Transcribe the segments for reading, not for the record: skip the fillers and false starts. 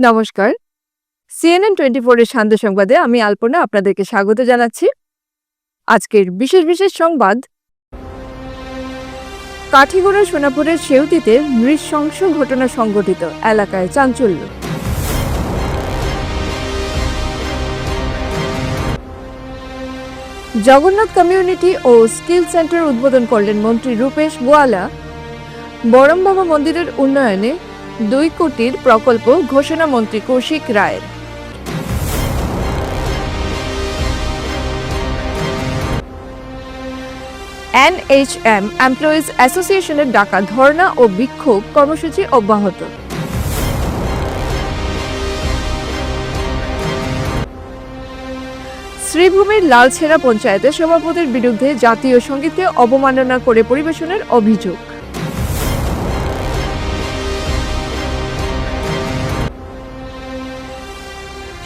নমস্কার। CNN24 এর সান্ধ্য সংবাদে আমি আলপনা আপনাদেরকে স্বাগত জানাচ্ছি। আজকের বিশেষ সংবাদ, কাঠিগড়া সোনাপুরের সেউতিতে নৃশংস ঘটনা সংঘটিত, এলাকায় চাঞ্চল্য। জগন্নাথ কমিউনিটি ও স্কিল সেন্টার উদ্বোধন করলেন মন্ত্রী রূপেশ গোয়ালা। বরমবাবা মন্দিরের উন্নয়নে 2 কোটির প্রকল্প ঘোষণা মন্ত্রী কৌশিক রায়ের। NHM এমপ্লয়িজ অ্যাসোসিয়েশনের ডাকা ধর্ণা ও বিক্ষোভ কর্মসূচি অব্যাহত। শ্রীভূমির লালছেড়া পঞ্চায়েতে সভাপতির বিরুদ্ধে জাতীয় সঙ্গীতকে অবমাননা করে পরিবেশনের অভিযোগ।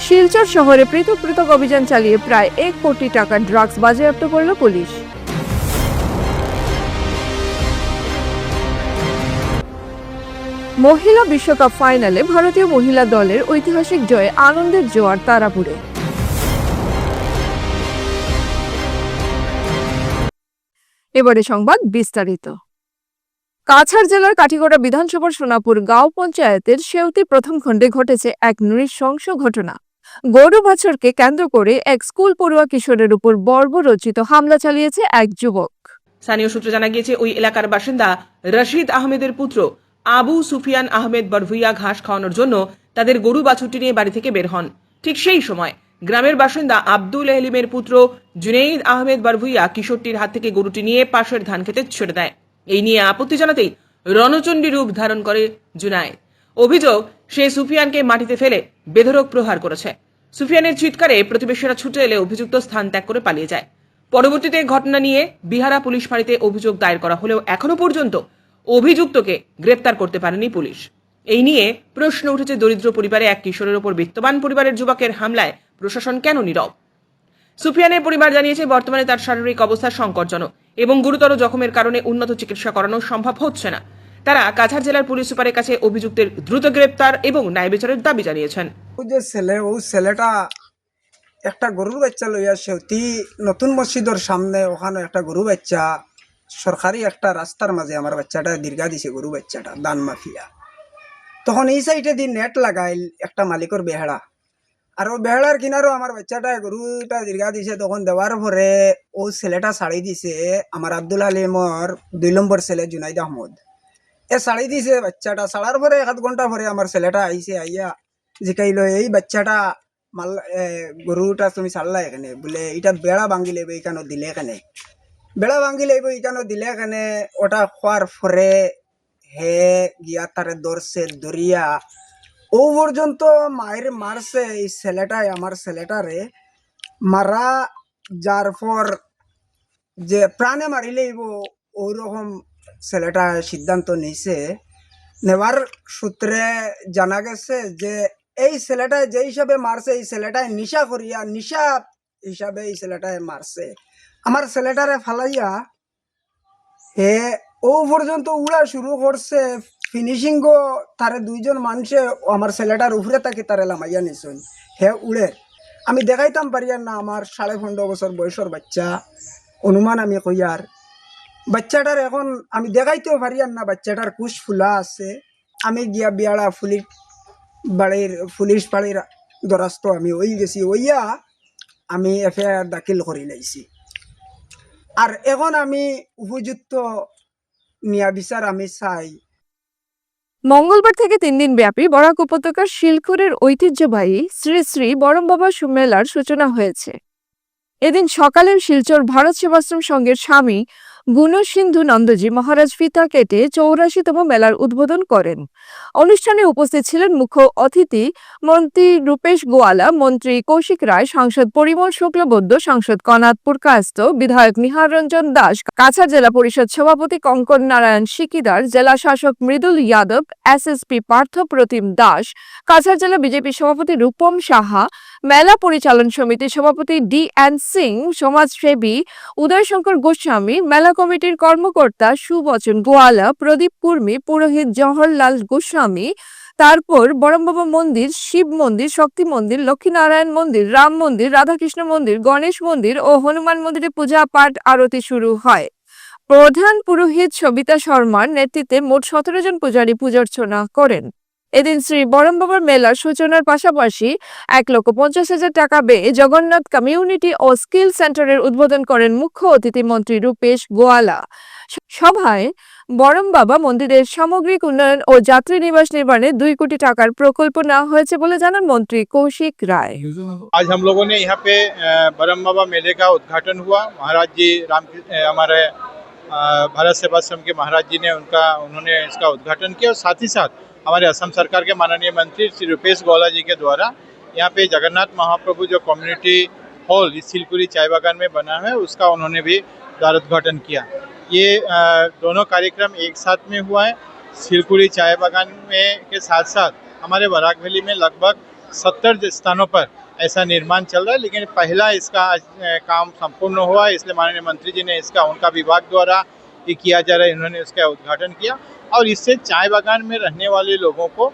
শিলচর শহরে পৃথক অভিযান চালিয়ে প্রায় 1 কোটি টাকার ড্রাগস বাজেয়াপ্ত করল পুলিশ। মহিলা বিশ্বকাপ ফাইনালে ভারতীয় মহিলা দলের ঐতিহাসিক জয়ে আনন্দের জোয়ার তারাপুরে। এবারে সংবাদ বিস্তারিত। কাছাড় জেলার কাঠিগড়া বিধানসভার সোনাপুর গাঁও পঞ্চায়েতের সেউতি প্রথম খণ্ডে ঘটেছে এক নৃশংস ঘটনা। গরু বাছুরকে কেন্দ্র করে এক স্কুল পড়ুয়া কিশোরের উপর বর্বরচিত হামলা চালিয়েছে এক যুবক। স্থানীয় সূত্রে জানা গিয়েছে, ওই এলাকার বাসিন্দা রশিদ আহমেদের পুত্র আবু সুফিয়ান আহমেদ বরভুইয়া ঘাস খাওয়ানোর জন্য তাদের গরু বাছুরটি নিয়ে বাড়ি থেকে বের হন। ঠিক সেই সময় গ্রামের বাসিন্দা আব্দুল এলিমের পুত্র জুনেইদ আহমেদ বরভুইয়া কিশোরটির হাত থেকে গরুটি নিয়ে পাশের ধান খেতে ছেড়ে দেয়। এই নিয়ে আপত্তি জানাতেই রণচণ্ডী রূপ ধারণ করে জুনায়েদ। অভিযোগ, সে সুফিয়ানকে মাটিতে ফেলে বেধড়ক প্রহার করেছে। সুফিয়ানের চিৎকারে প্রতিবেশীরা ছুটে এলে অভিযুক্ত স্থান ত্যাগ করে পালিয়ে যায়। পরবর্তীতে ঘটনা নিয়ে বিহারা পুলিশ ফাঁড়িতে অভিযোগ দায়ের করা হলেও এখনো পর্যন্ত অভিযুক্তকে গ্রেপ্তার করতে পারেনি পুলিশ। এই নিয়ে প্রশ্ন উঠেছে, দরিদ্র পরিবারে এক কিশোরের উপর বিত্তবান পরিবারের যুবকের হামলায় প্রশাসন কেন নীরব? সুফিয়ানের পরিবার জানিয়েছে, বর্তমানে তার শারীরিক অবস্থা সংকটজনক এবং গুরুতর জখমের কারণে উন্নত চিকিৎসা করানো সম্ভব হচ্ছে না। তারা কাছাড় জেলার পুলিশ সুপারের কাছে অভিযুক্তের দ্রুত গ্রেপ্তার এবং ন্যায় বিচারের দাবি জানিয়েছেন। ছেলেটা একটা গরুর বাচ্চা লইয়া সেউতি নতুন মসজিদের সামনে, ওখানে একটা গরু বাচ্চা সরকারি একটা রাস্তার মাঝে আমার বাচ্চাটা দীর্ঘা দিছে, গরু বাচ্চাটা দান মাফিয়া। তখন এই সাইডে দিয়ে নেট লাগাইল একটা মালিকর বেহাড়া, আর ও বেহাড়ার কিনারও আমার বাচ্চাটা গরুটা দীর্ঘা দিছে। তখন দেওয়ার পরে ও ছেলেটা ছাড়ি দিছে, আমার আব্দুল আলিমর 2 নম্বর ছেলে জুনাইদ আহমদ ছাড়ি দিছে বাচ্চাটা। ছাড়ার পরে 1 ঘন্টা পরে আমার ছেলেটা আইছে, আইয়া জিকাইল, এই বাচ্চাটা গরুটা তুমি ছাড়লা এখানে, বলে এটা বেড়া ভাঙ্গি লাইব, এইখানে দিলে এখানে বেড়া ভাঙ্গি লাইব, এইখানে দিলে এখানে। ওটা খোয়ার পরে হে গিয়া তারে ধরছে, ধরিয়া ও পর্যন্ত মায়ের মারছে। এই ছেলেটাই আমার ছেলেটারে মারা যার পর যে প্রাণে মারি লাইব ওরকম ছেলেটা সিদ্ধান্ত নিছে। নেওয়ার সূত্রে জানা গেছে যে এই ছেলেটায় যে হিসাবে মারছে, এই ছেলেটায় নিশা করিয়া নিশা হিসাবে এই ছেলেটায় মারছে। আমার ছেলেটারে ফালাইয়া হে ও পর্যন্ত উড়া শুরু করছে। ফিনিশিংও তারে 2 জন মানুষে আমার ছেলেটার উপরে তাকে তারে লামাইয়া নিছেন, হে উড়ে। আমি দেখাইতাম পারিয়ার না, আমার 15.5 বছর বয়সের বাচ্চা অনুমান আমি কইয়ার। বাচ্চাটার এখন আমি দেখাইতেও পারিয়ার না, বাচ্চাটার কুশ ফুলা আছে। আমি গিয়া বিয়াড়া পুলিশ বাড়ির দরাস্ত আমি ওই গেছি, ওইয়া আমি এফআইআর দাখিল করে লাইছি। আর এখন আমি উপযুক্ত নিয়া বিচার আমি চাই। মঙ্গলবার থেকে 3 দিন ব্যাপী বরাক উপত্যকার শিলখুরের ঐতিহ্যবাহী শ্রী শ্রী বরমবাবা মেলার সূচনা হয়েছে। এদিন সকালে শিলচর ভারত সেবাশ্রম সংঘের স্বামী গুণসিন্ধু নন্দজি মহারাজ ফিতা কেটে 84তম মেলার উদ্বোধন করেন। অনুষ্ঠানে উপস্থিত ছিলেন মুখ্য অতিথি মন্ত্রী রূপেশ গোয়ালা, মন্ত্রী কৌশিক রায়, সাংসদ পরিমল শুক্লবৈদ্য, সাংসদ কনাথপুর কায়স্থ, বিধায়ক নিহার রঞ্জন দাস, কাছাড় জেলা পরিষদ সভাপতি কঙ্কন নারায়ণ সিকিদার, জেলা শাসক মৃদুল যাদব, এসএসপি পার্থ প্রতিম দাস, কাছাড় জেলা বিজেপি সভাপতি রূপম সাহা, মেলা পরিচালন সমিতির সভাপতি DN সিং, সমাজসেবী উদয়শঙ্কর গোস্বামী, মেলা কমিটির কর্মকর্তা সুবচন গোয়ালা, প্রদীপ কুর্মী, পুরোহিত জওহরলাল গোস্বামী, তারপর বরমবাবা মন্দির, শিব মন্দির, শক্তি মন্দির, লক্ষ্মীনারায়ণ মন্দির, রাম মন্দির, রাধাকৃষ্ণ মন্দির, গণেশ মন্দির ও হনুমান মন্দিরে পূজা পাঠ আরতি শুরু হয়। প্রধান পুরোহিত সবিতা শর্মার নেতৃত্বে মোট 17 জন পূজারী পূজার্চনা করেন। এদিন শ্রী বরমবাবার মেলার সূচনার পাশাপাশি 1,50,000 টাকা ব্যয়ে জগন্নাথ কমিউনিটি ও স্কিল সেন্টারের উদ্বোধন করেন মুখ্য অতিথি মন্ত্রী রূপেশ গোয়ালা। সভায় বরমবাবা মন্দিরের সামগ্রিক উন্নয়ন ও যাত্রী নিবাস নির্মাণে 2 কোটি টাকার প্রকল্প নেওয়া হয়েছে বলে জানান মন্ত্রী কৌশিক রায়। आज हम लोगों ने यहाँ पे बरम बाबा मेले का उद्घाटन हुआ। महाराज जी हमारे भारत सेवाश्रम के महाराज जी ने उन्होंने इसका उद्घाटन किया और साथ ही साथ हमारे असम सरकार के माननीय मंत्री श्री रूपेश गोवाला जी के द्वारा यहाँ पे जगन्नाथ महाप्रभु जो कम्युनिटी हॉल इस सिलकुरी चाय बागान में बना है उसका उन्होंने भी द्वार उद्घाटन किया। ये दोनों कार्यक्रम एक साथ में हुआ है। सिलकुरी चाय बागान में के साथ साथ हमारे बराक वैली में लगभग 70 स्थानों पर ऐसा निर्माण चल रहा है, लेकिन पहला इसका काम संपूर्ण हुआ है, इसलिए माननीय मंत्री जी ने इसका उनका विभाग द्वारा ये किया जा रहा है, इन्होंने इसका उद्घाटन किया और इससे चाय बागान में रहने वाले लोगों को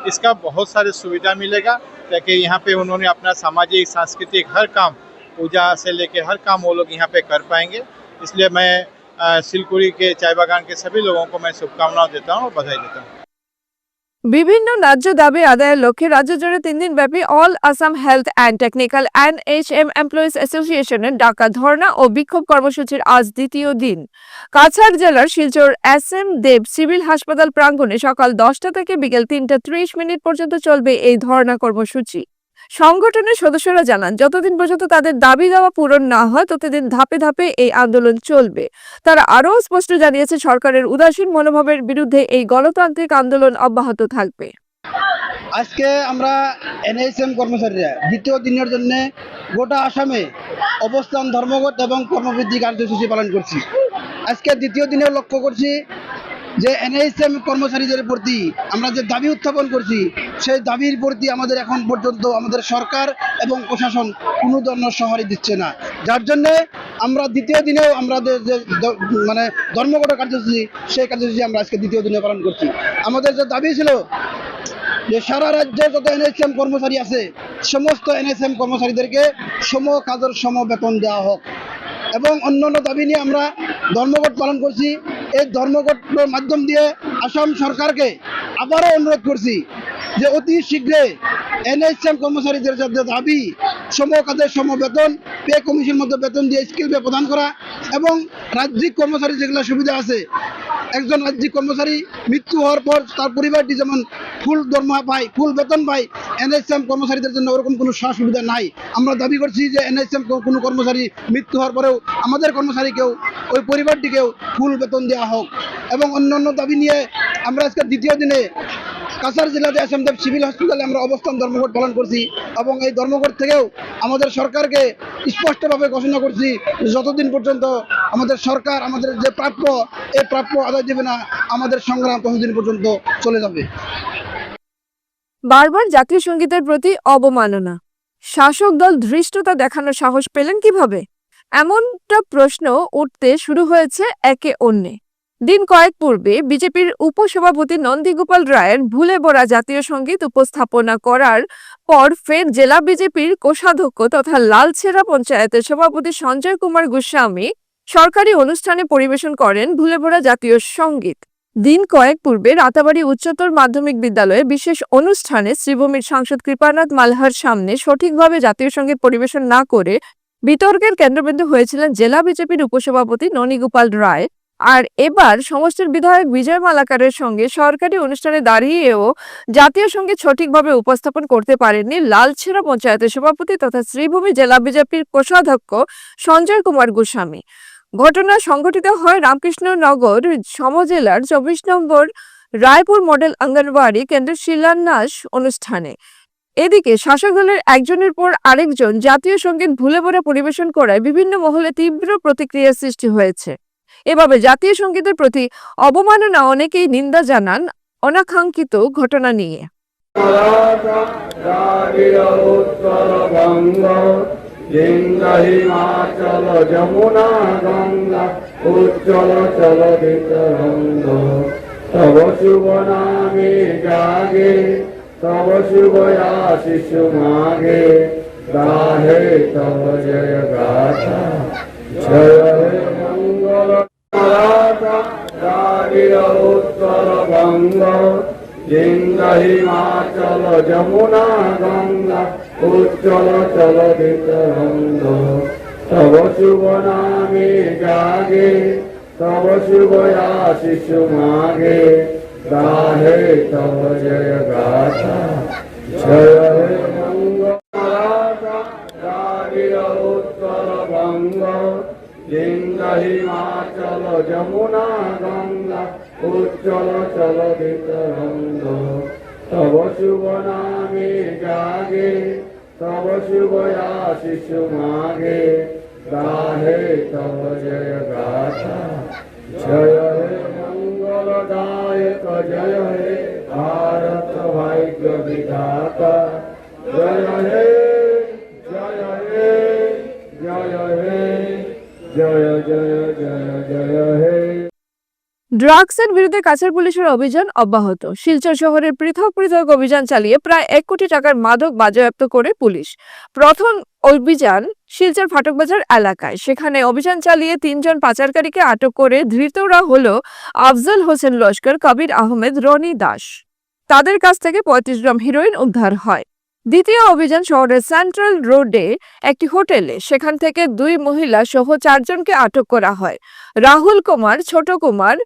इसका बहुत सारे सुविधा मिलेगा, ताकि यहाँ पे उन्होंने अपना सामाजिक सांस्कृतिक हर काम पूजा से लेके हर काम वो लोग यहाँ पे कर पाएंगे। इसलिए मैं सिलकुरी के चाय बागान के सभी लोगों को मैं शुभकामनाएं देता हूँ और बधाई देता हूँ। বিভিন্ন ন্যায্য দাবি আদায়ের লক্ষ্যে রাজ্য জুড়ে 3 দিন ব্যাপী all Assam health and technical NHM employees অ্যাসোসিয়েশনের ডাকা ধর্ণা ও বিক্ষোভ কর্মসূচির আজ দ্বিতীয় দিন। কাছাড় জেলার শিলচর SM দেব সিভিল হাসপাতাল প্রাঙ্গণে সকাল 10টা থেকে বিকেল 3:30 পর্যন্ত চলবে এই ধর্ণা কর্মসূচি। সংগঠনের সদস্যরা জানান, যতদিন পর্যন্ত তাদের দাবি দাওয়া পূরণ না হয় ততদিন ধাপে ধাপে এই আন্দোলন চলবে। তারা আরও স্পষ্ট জানিয়েছে, সরকারের উদাসীন মনোভাবের বিরুদ্ধে এই গণতান্ত্রিক আন্দোলন অব্যাহত থাকবে। আজকে আমরা NHM কর্মচারীরা দ্বিতীয় দিনের জন্য গোটা আসামে অবস্থান, ধর্মঘট এবং কর্মবৃদ্ধি কার্যসূচি পালন করছি। আজকে দ্বিতীয় দিনে লক্ষ্য করছি যে NHM কর্মচারীদের প্রতি আমরা যে দাবি উত্থাপন করছি সেই দাবির প্রতি আমাদের এখন পর্যন্ত আমাদের সরকার এবং প্রশাসন কোনো ধরনের সহারি দিচ্ছে না, যার জন্যে আমরা দ্বিতীয় দিনেও আমাদের যে ধর্মঘট কার্যসূচি সেই কার্যসূচি আমরা আজকে দ্বিতীয় দিনে পালন করছি। আমাদের যে দাবি ছিল যে সারা রাজ্যে যত NHM কর্মচারী আছে সমস্ত NHM কর্মচারীদেরকে সম কাজের সম বেতন দেওয়া হোক এবং অন্যান্য দাবি নিয়ে আমরা ধর্মঘট পালন করছি। এই ধর্মঘটের মাধ্যম দিয়ে আসাম সরকারকে আবারও অনুরোধ করছি যে অতি শীঘ্রে NHM কর্মচারীদের যে দাবি সম কাজের সম বেতন, পে কমিশনের মধ্যে বেতন দিয়ে স্কিল পে প্রদান করা এবং রাজ্যিক কর্মচারী যেগুলো সুবিধা আছে, একজন রাজ্যিক কর্মচারী মৃত্যু হওয়ার পর তার পরিবারটি যেমন ফুল দরমা পায়, ফুল বেতন পায়, NHM কর্মচারীদের জন্য ওরকম কোনো সুবিধা নাই। আমরা দাবি করছি যে NHM কোনো কর্মচারী মৃত্যু হওয়ার পরেও আমাদের কর্মচারীকেও ওই পরিবারটিকেও ফুল বেতন দেওয়া হোক এবং অন্যান্য দাবি নিয়ে আমরা আজকে দ্বিতীয় দিনে কাছাড় জেলাতে SM দেব সিভিল হসপিটালে আমরা অবস্থান ধর্মঘট পালন করছি এবং এই ধর্মঘট থেকেও আমাদের সরকারকে স্পষ্টভাবে ঘোষণা করছি যতদিন পর্যন্ত আমাদের সরকার আমাদের যে প্রাপ্য এই প্রাপ্য আদায় দেবে না, আমাদের সংগ্রাম ততদিন পর্যন্ত চলে যাবে। বারবার জাতীয় সঙ্গীতের প্রতি অবমাননা, শাসক দল ধৃষ্টতা দেখানোর সাহস পেলেন কিভাবে? এমনটা প্রশ্ন উঠতে শুরু হয়েছে একে অন্যে। দিন কয়েক পূর্বে বিজেপির উপসভাপতি নন্দীগোপাল রায়ের ভুলে বরা জাতীয় সঙ্গীত উপস্থাপনা করার পর ফের জেলা বিজেপির কোষাধ্যক্ষ তথা লালছেড়া পঞ্চায়েতের সভাপতি সঞ্জয় কুমার গোস্বামী সরকারি অনুষ্ঠানে পরিবেশন করেন ভুলে বরা জাতীয় সঙ্গীত। দিন কয়েক পূর্বে রাতাবাড়ি উচ্চতর মাধ্যমিক বিদ্যালয়ে বিশেষ অনুষ্ঠানে শ্রীভূমির সাংসদ কৃপানাথ মালহার সামনে সঠিকভাবে জাতীয় সঙ্গীত পরিবেশন না করে বিতর্কের কেন্দ্রবিন্দু হয়েছিলেন জেলা বিজেপির উপসভাপতি নন্দীগোপাল রায়। আর এবার সমষ্টির বিধায়ক বিজয় মালাকারের সঙ্গে সরকারি অনুষ্ঠানে দাঁড়িয়েও জাতীয় সঙ্গীত সঠিকভাবে উপস্থাপন করতে পারেননি লালছেড়া পঞ্চায়েতের সভাপতি তথা শ্রীভূমি জেলা বিজেপির কোষাধ্যক্ষ সঞ্জয় কুমার গোস্বামী। ঘটনা সংঘটিত হয় রামকৃষ্ণনগর সমজেলার 24 নম্বর রায়পুর মডেল অঙ্গনওয়াড়ি কেন্দ্রের শিলান্যাস অনুষ্ঠানে। এদিকে শাসক দলের একজনের পর আরেকজন জাতীয় সঙ্গীত ভুলে বরা পরিবেশন করায় বিভিন্ন মহলে তীব্র প্রতিক্রিয়ার সৃষ্টি হয়েছে। এভাবে জাতীয় সঙ্গীতের প্রতি অবমাননা অনেকেই নিন্দা জানান অনাকাঙ্ক্ষিত ঘটনা নিয়ে। तव शुभ नामे जागे तव शुभ आशीष मागे गाहे तव जय गाथा जय हे मंगल मराठा द्राविड उत्तर बंग जिंद हिमाचल जमुना गंगा उच्चल चल तरंग तव शुभ नामे जागे तव शुभ आशीष मागे गाहे तव जय गाथा जय हे मंगल मराठा द्राविड उत्तर बंग जिंद हिमाचल जमुना गंगा उच्चल चल तरंग तव शुभ नामे जागे तव शुभ आशीष मागे गाहे तव जय गाथा जय हे मंगलदायक जय हे भारत भाग्य विधाता जय हे जय हे जय हे जय जय जय जय हे। ড্রাগসের বিরুদ্ধে কাছাড় পুলিশের অভিযান অব্যাহত। শিলচর শহরের পৃথক পৃথক অভিযান চালিয়ে প্রায় 1 কোটি টাকার মাদক বাজেয়াপ্ত করে পুলিশ। প্রথম অভিযান শিলচর ফাটকবাজার এলাকায়। সেখানে অভিযান চালিয়ে 3 জন পাচারকারীকে আটক করে ধৃতরা হলো আফজল হোসেন লস্কর, কবির আহমেদ, রনি দাস। তাদের কাছ থেকে 35 গ্রাম হিরোইন উদ্ধার হয়। দ্বিতীয় অভিযান শহরের সেন্ট্রাল রোডে একটি হোটেলে। সেখান থেকে 2 মহিলা সহ 4 জনকে আটক করা হয়। রাহুল কুমার, ছোট কুমার,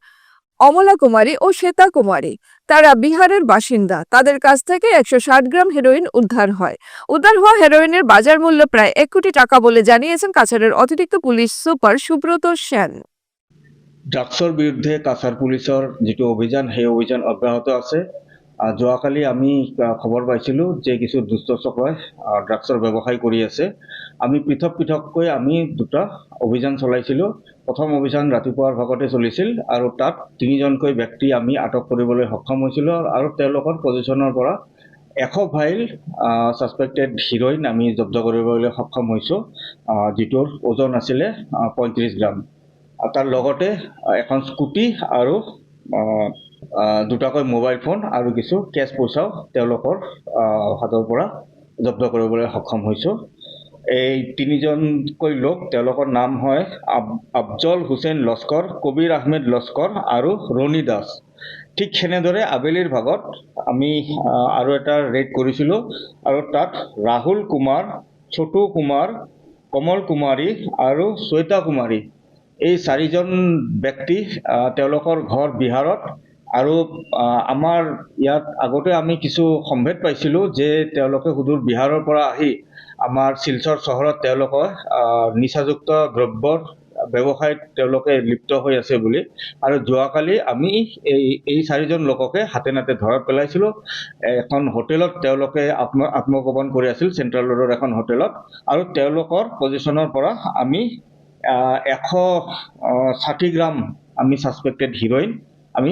অমলা কুমারী ও শ্বেতা কুমারী। তারা বিহারের বাসিন্দা। তাদের কাছ থেকে 160 গ্রাম হেরোইন উদ্ধার হয়। উদ্ধার হওয়া হেরোইনের বাজার মূল্য প্রায় 1 কোটি টাকা বলে জানিয়েছেন কাছাড়ের অতিরিক্ত পুলিশ সুপার সুব্রত সেন। ড্ৰাগছৰ বিৰুদ্ধে কাছাৰ পুলিচৰ যিটো অভিযান সেই অভিযান অব্যাহত আছে। যোৱাকালি আমি খবৰ পাইছিলোঁ যে কিছু দুষ্ট চক্ৰই ড্ৰাগছৰ ব্যৱসায় কৰি আছে। আমি পৃথক পৃথককৈ আমি 2টা অভিযান চলাইছিলোঁ। প্ৰথম অভিযান ৰাতিপুৱাৰ ভাগতে চলিছিল আৰু তাত 3জনকৈ ব্যক্তি আমি আটক কৰিবলৈ সক্ষম হৈছিলোঁ আৰু তেওঁলোকৰ পজিশ্যনৰ পৰা 100 ফাইল ছাছপেক্টেড হিৰইন আমি জব্দ কৰিবলৈ সক্ষম হৈছোঁ, যিটোৰ ওজন আছিলে 35 গ্ৰাম। তাৰ লগতে এখন স্কুটি আৰু 2টাকৈ মোবাইল ফোন আৰু কিছু কেছ পইচাও তেওঁলোকৰ হাতৰ পৰা জব্দ কৰিবলৈ সক্ষম হৈছোঁ। এই 3জনকৈ লোক, তেওঁলোকৰ নাম হয় আফজল হুছেইন লস্কৰ, কবিৰ আহমেদ লস্কৰ আৰু ৰনি দাস। ঠিক সেনেদৰে আবেলিৰ ভাগত আমি আৰু এটা ৰেড কৰিছিলোঁ আৰু তাত ৰাহুল কুমাৰ, ছোটু কুমাৰ, কমল কুমাৰী আৰু শ্বেতা কুমাৰী, এই 4জন ব্যক্তি, তেওঁলোকৰ ঘৰ বিহাৰত। আৰু আমাৰ ইয়াত আগতে আমি কিছু সম্ভেদ পাইছিলোঁ যে তেওঁলোকে সুদূৰ বিহাৰৰ পৰা আহি আমাৰ শিলচৰ চহৰত তেওঁলোকে নিচাযুক্ত দ্ৰব্যৰ ব্যৱসায়ত তেওঁলোকে লিপ্ত হৈ আছে বুলি। আৰু যোৱাকালি আমি এই 4জন লোককে হাতে নাতে ধৰা পেলাইছিলোঁ। এখন হোটেলত তেওঁলোকে আত্মগোপন কৰি আছিল, চেণ্ট্ৰেল ৰোডৰ এখন হোটেলত। আৰু তেওঁলোকৰ পজিশ্যনৰ পৰা আমি 160 গ্ৰাম আমি ছাছপেক্টেড হিৰইন আমি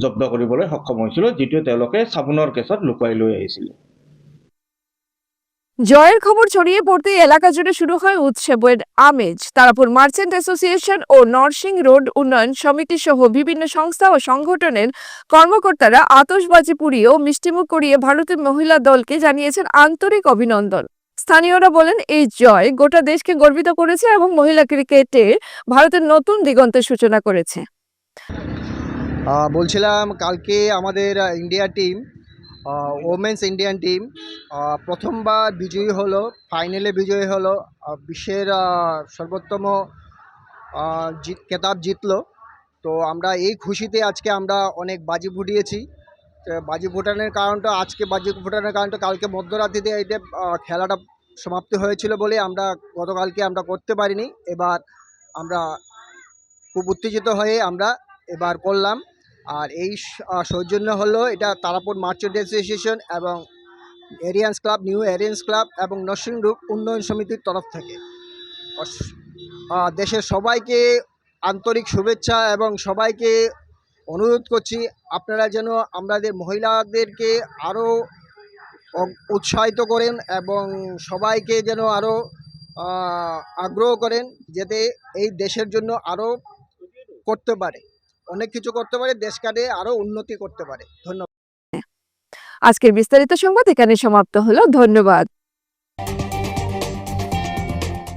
জব্দ কৰিবলৈ সক্ষম হৈছিলোঁ, যিটো তেওঁলোকে চাবোনৰ কেছত লুকুৱাই লৈ আহিছিল। জয়ের খবর ছড়িয়ে পড়তেই এলাকা জুড়ে শুরু হয় উৎসবের আমেজ। তারাপুর মার্চেন্ট অ্যাসোসিয়েশন ও নরসিং রোড উন্নয়ন সমিতি সহ বিভিন্ন সংস্থা ও সংগঠনের কর্মকর্তারা আতশবাজি পুড়িয়ে ও মিষ্টিমুখ করিয়ে ভারতের মহিলা দলকে জানিয়েছেন আন্তরিক অভিনন্দন। স্থানীয়রা বলেন এই জয় গোটা দেশকে গর্বিত করেছে এবং মহিলা ক্রিকেটে ভারতের নতুন দিগন্তের সূচনা করেছে। বলছিলাম কালকে আমাদের India team, women's Indian team প্রথমবার বিজয়ী হলো, ফাইনালে বিজয়ী হলো, বিশ্বের সর্বোত্তম খেতাব জিতলো। তো আমরা এই খুশিতে আজকে আমরা অনেক বাজি ফুটিয়েছি। বাজি ফোটানোর কারণটা, আজকে বাজি ফোটানোর কারণটা কালকে মধ্যরাত্রিতে এটা খেলাটা সমাপ্তি হয়েছিল বলে আমরা গতকালকে আমরা করতে পারিনি। এবার আমরা খুব উত্তেজিত হয়ে আমরা এবার করলাম। আর এই সৌজন্য হলো এটা তারাপুর মার্চেন্ট অ্যাসোসিয়েশন এবং Aryans club, new Aryans club এবং নরসিং রোড উন্নয়ন সমিতির তরফ থেকে। দেশের সবাইকে আন্তরিক শুভেচ্ছা এবং সবাইকে অনুরোধ করছি আপনারা যেন আমাদের মহিলাদেরকে আরও উৎসাহিত করেন এবং সবাইকে যেন আরও আগ্রহ করেন যাতে এই দেশের জন্য আরও করতে পারে। অনেক কিছু করতে পারে, দেশকে আরো উন্নতি করতে পারে। ধন্যবাদ। আজকের বিস্তারিত সংবাদ এখানে সমাপ্ত হলো। ধন্যবাদ।